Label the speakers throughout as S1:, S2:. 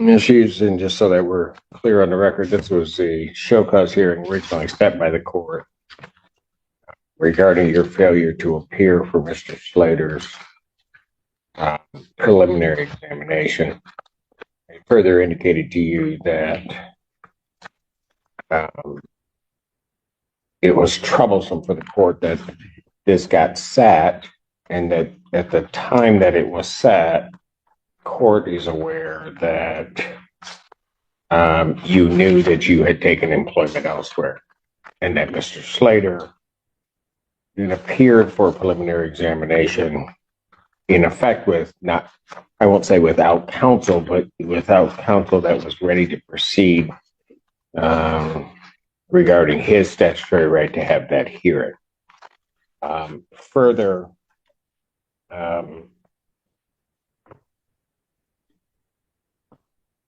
S1: issues, and just so that we're clear on the record, this was a show cause hearing originally set by the court regarding your failure to appear for Mr. Slater's preliminary examination. I further indicated to you that it was troublesome for the court that this got sat, and that at the time that it was sat, court is aware that you knew that you had taken employment elsewhere, and that Mr. Slater didn't appear for a preliminary examination, in effect with not, I won't say without counsel, but without counsel that was ready to proceed regarding his statutory right to have that hearing. Further,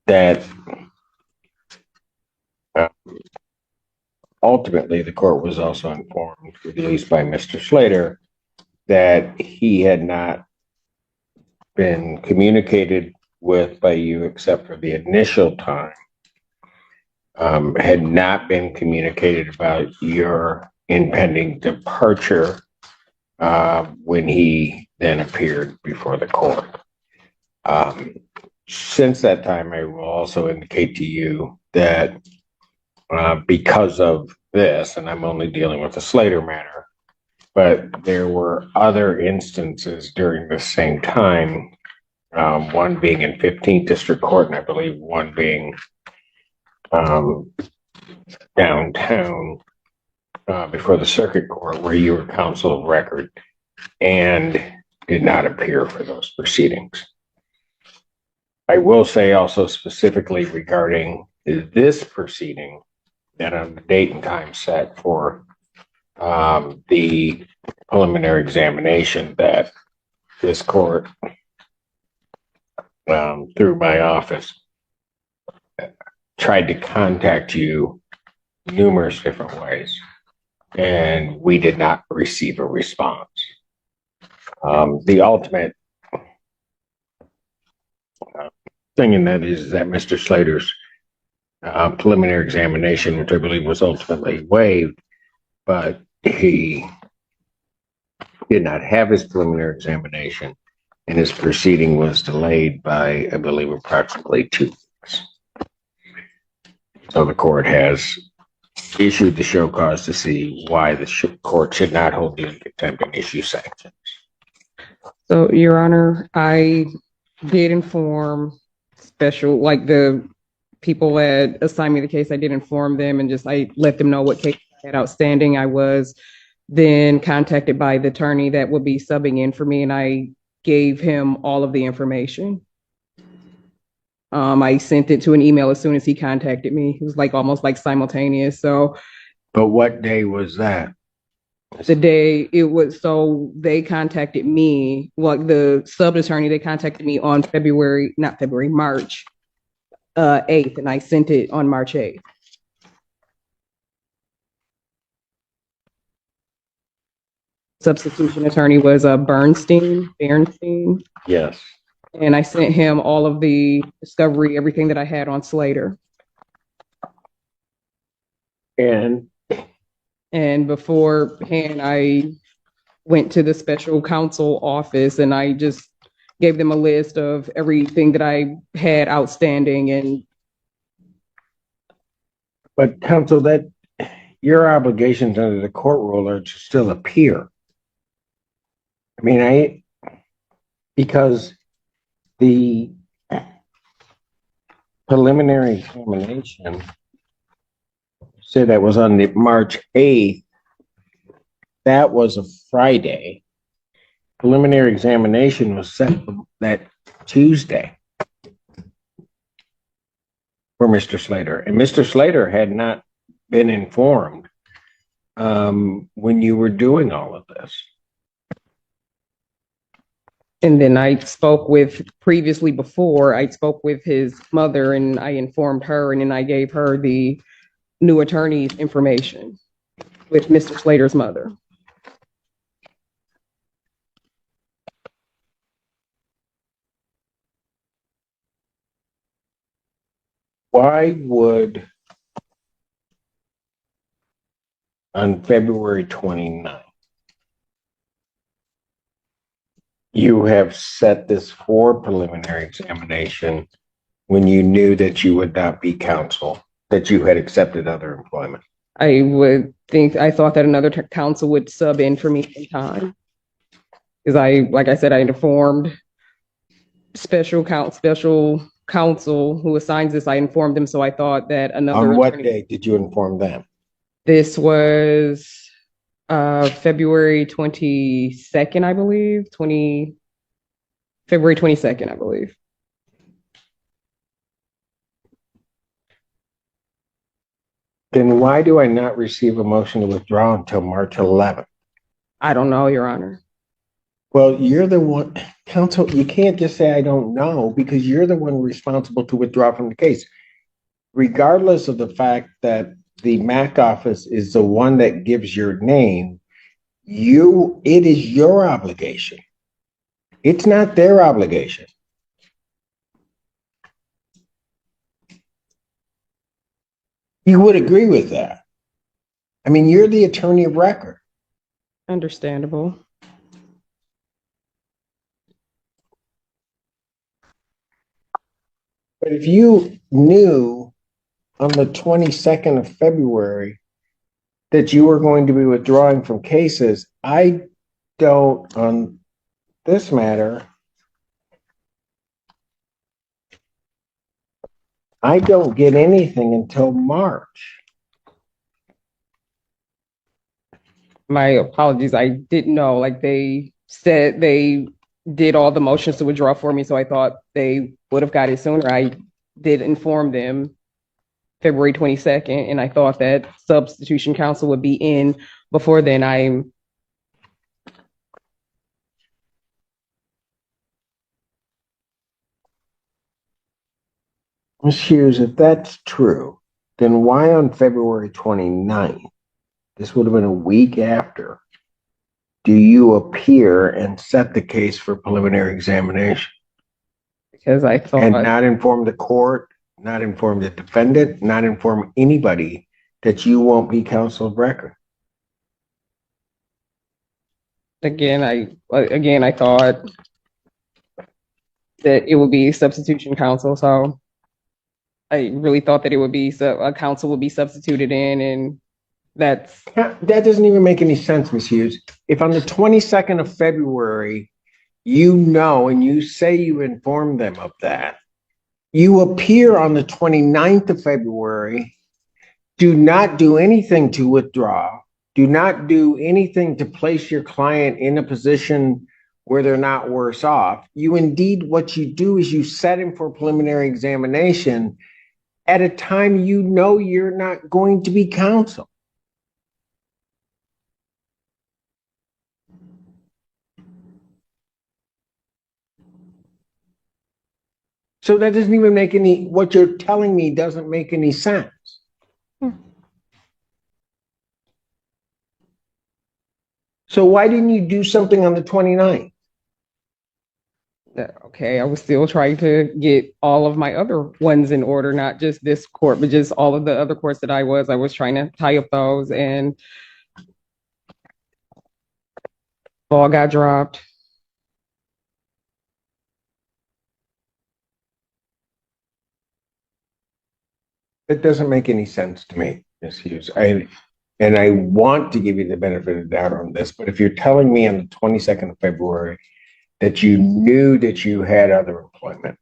S1: that ultimately the court was also informed, at least by Mr. Slater, that he had not been communicated with by you except for the initial time, had not been communicated about your impending departure when he then appeared before the court. Since that time, I will also indicate to you that because of this, and I'm only dealing with the Slater matter, but there were other instances during the same time, one being in 15th District Court, and I believe one being downtown before the Circuit Court, where you were counsel of record and did not appear for those proceedings. I will say also specifically regarding this proceeding that on the date and time set for the preliminary examination, that this court, through my office, tried to contact you numerous different ways, and we did not receive a response. The ultimate thing in that is that Mr. Slater's preliminary examination, which I believe was ultimately waived, but he did not have his preliminary examination, and his proceeding was delayed by, I believe, approximately 2 weeks. So the court has issued the show cause to see why the court should not hold you in contempt and issue sanctions.
S2: So, Your Honor, I did inform like the people that assigned me the case, I did inform them and I let them know what case I had outstanding. I was then contacted by the attorney that would be subbing in for me, and I gave him all of the information. I sent it to an email as soon as he contacted me. It was almost simultaneous. So,
S1: but what day was that?
S2: The day it was, so they contacted me, the sub attorney, they contacted me on March 8th, and I sent it on March 8th. Substitution attorney was Bernstein.
S1: Yes.
S2: And I sent him all of the discovery, everything that I had on Slater. And beforehand, I went to the special counsel office, and I just gave them a list of everything that I had outstanding.
S1: But counsel, that your obligations under the court rule are to still appear. I mean, because the preliminary examination said that was on the March 8th. That was a Friday. Preliminary examination was set that Tuesday for Mr. Slater. And Mr. Slater had not been informed when you were doing all of this.
S2: And then I spoke with his mother, and I informed her, and then I gave her the new attorney's information with Mr. Slater's mother.
S1: Why would on February 29th, you have set this for preliminary examination when you knew that you would not be counsel, that you had accepted other employment?
S2: I thought that another counsel would sub in for me in time. Because like I said, I informed special counsel who assigns this. I informed them, so I thought that another
S1: On what
S2: attorney.
S1: day did you inform them?
S2: This was February 22nd, I believe. February 22nd, I believe.
S1: Then why do I not receive a motion to withdraw until March 11th?
S2: I don't know, Your Honor.
S1: Well, you're the one, counsel, you can't just say I don't know because you're the one responsible to withdraw from the case. Regardless of the fact that the MAC office is the one that gives your name, it is your obligation. It's not their obligation. You would agree with that. I mean, you're the attorney of record.
S2: Understandable.
S1: But if you knew on the 22nd of February that you were going to be withdrawing from cases, I don't, on this matter, I don't get anything until March.
S2: My apologies. I didn't know. Like they said they did all the motions to withdraw for me, so I thought they would have got it sooner. I did inform them February 22nd, and I thought that substitution counsel would be in before then.
S1: Ms. Hughes, if that's true, then why on February 29th, this would have been a week after, do you appear and set the case for preliminary examination?
S2: Because I thought,
S1: and not inform the court, not inform the defendant, not inform anybody that you won't be counsel of record?
S2: again, I thought that it would be substitution counsel, so I really thought that it would be a counsel would be substituted in, and that
S1: doesn't even make any sense, Ms. Hughes. If on the 22nd of February, you know, and you say you informed them of that, you appear on the 29th of February, do not do anything to withdraw, do not do anything to place your client in a position where they're not worse off. You indeed, what you do is you set him for preliminary examination at a time you know you're not going to be counsel. So that doesn't even make what you're telling me doesn't make any sense. So why didn't you do something on the 29th?
S2: Okay, I was still trying to get all of my other ones in order, not just this court, but just all of the other courts that I was trying to tie up those, and ball got dropped.
S1: It doesn't make any sense to me, Ms. Hughes. And I want to give you the benefit of the doubt on this, but if you're telling me on the 22nd of February that you knew that you had other employment,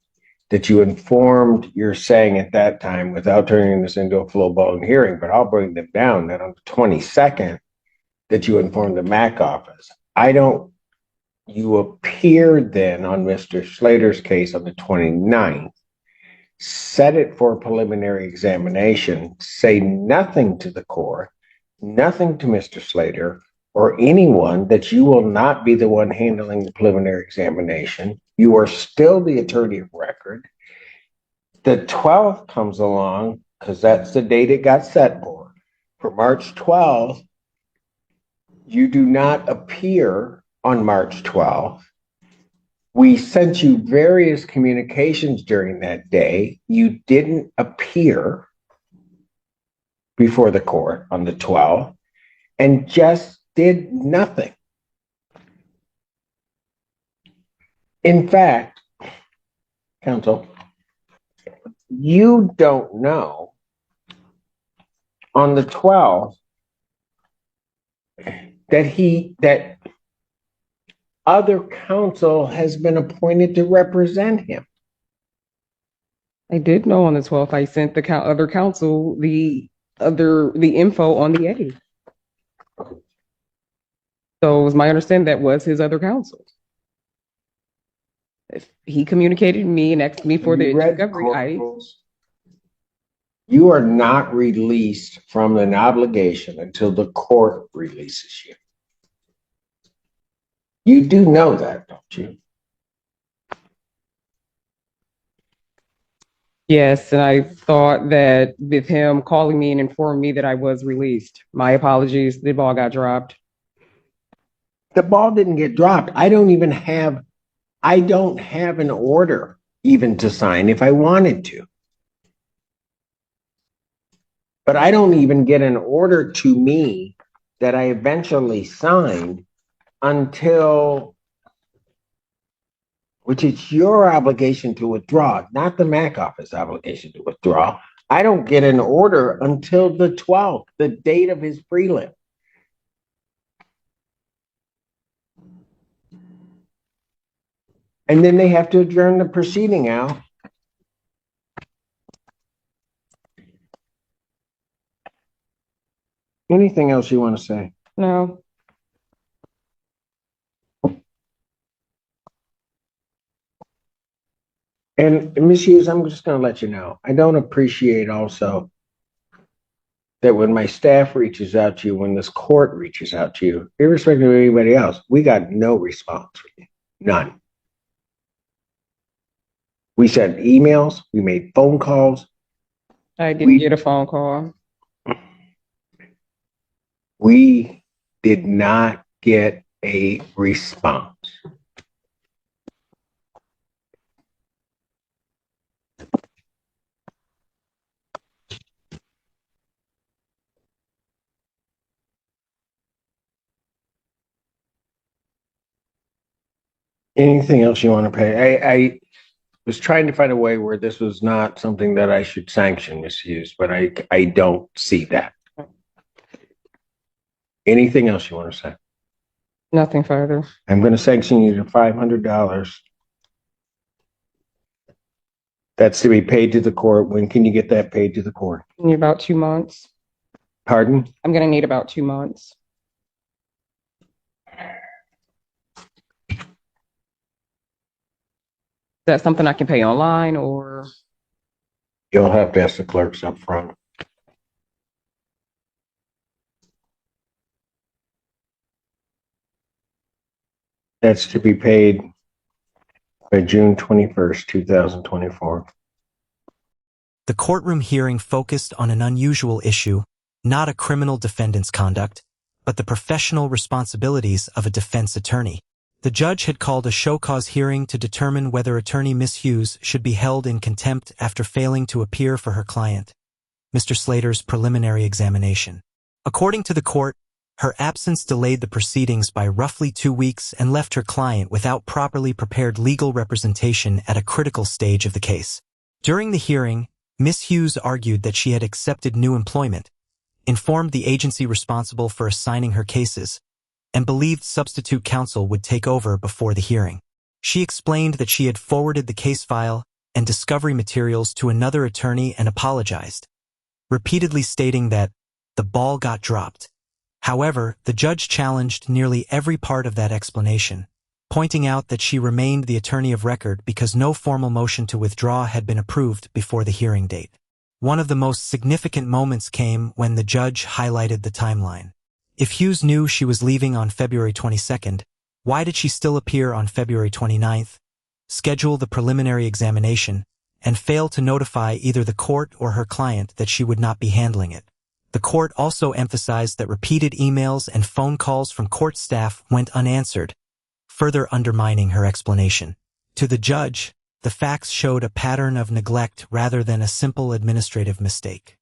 S1: that you informed, you're saying at that time, without turning this into a full-blown hearing, but I'll bring them down, that on the 22nd, that you informed the MAC office. You appeared then on Mr. Slater's case on the 29th, set it for a preliminary examination, say nothing to the court, nothing to Mr. Slater or anyone that you will not be the one handling the preliminary examination. You are still the attorney of record. The 12th comes along because that's the date it got set for. For March 12th, you do not appear on March 12th. We sent you various communications during that day. You didn't appear before the court on the 12th and just did nothing. In fact, counsel, you don't know on the 12th that other counsel has been appointed to represent him.
S2: I did know on the 12th. I sent the other counsel the info on the 8th. So it was my understanding that was his other counsel. If he communicated me and asked me for the discovery,
S1: you are not released from an obligation until the court releases you. You do know that, don't you?
S2: Yes, and I thought that with him calling me and informing me that I was released. My apologies, the ball got dropped.
S1: The ball didn't get dropped. I don't have an order even to sign if I wanted to. But I don't even get an order to me that I eventually signed until, which is your obligation to withdraw, not the MAC office obligation to withdraw. I don't get an order until the 12th, the date of his prelim. And then they have to adjourn the proceeding out. Anything else you want to say?
S2: No.
S1: And Ms. Hughes, I'm just going to let you know, I don't appreciate also that when my staff reaches out to you, when this court reaches out to you, irrespective of anybody else, we got no response from you. None. We sent emails, we made phone calls.
S2: I didn't get a phone call.
S1: We did not get a response. Anything else you want to pay? I was trying to find a way where this was not something that I should sanction misuse, but I don't see that. Anything else you want to say?
S2: Nothing further.
S1: I'm going to sanction you to $500. That's to be paid to the court. When can you get that paid to the court?
S2: In about 2 months.
S1: Pardon?
S2: I'm going to need about 2 months. Is that something I can pay online or?
S1: You'll have to ask the clerks up front. That's to be paid by June 21st, 2024.
S3: The courtroom hearing focused on an unusual issue, not a criminal defendant's conduct, but the professional responsibilities of a defense attorney. The judge had called a show-cause hearing to determine whether attorney Miss Hughes should be held in contempt after failing to appear for her client, Mr. Slater's preliminary examination. According to the court, her absence delayed the proceedings by roughly 2 weeks and left her client without properly prepared legal representation at a critical stage of the case. During the hearing, Miss Hughes argued that she had accepted new employment, informed the agency responsible for assigning her cases, and believed substitute counsel would take over before the hearing. She explained that she had forwarded the case file and discovery materials to another attorney and apologized, repeatedly stating that the ball got dropped. However, the judge challenged nearly every part of that explanation, pointing out that she remained the attorney of record because no formal motion to withdraw had been approved before the hearing date. One of the most significant moments came when the judge highlighted the timeline. If Hughes knew she was leaving on February 22nd, why did she still appear on February 29th, schedule the preliminary examination, and fail to notify either the court or her client that she would not be handling it? The court also emphasized that repeated emails and phone calls from court staff went unanswered, further undermining her explanation. To the judge, the facts showed a pattern of neglect rather than a simple administrative mistake.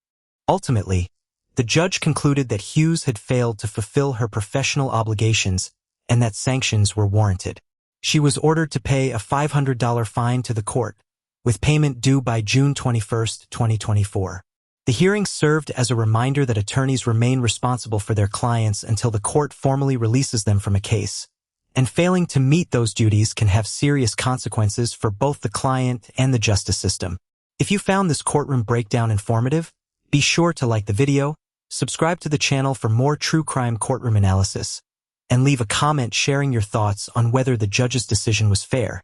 S3: Ultimately, the judge concluded that Hughes had failed to fulfill her professional obligations and that sanctions were warranted. She was ordered to pay a $500 fine to the court, with payment due by June 21, 2024. The hearing served as a reminder that attorneys remain responsible for their clients until the court formally releases them from a case, and failing to meet those duties can have serious consequences for both the client and the justice system. If you found this courtroom breakdown informative, be sure to like the video, subscribe to the channel for more true crime courtroom analysis, and leave a comment sharing your thoughts on whether the judge's decision was fair.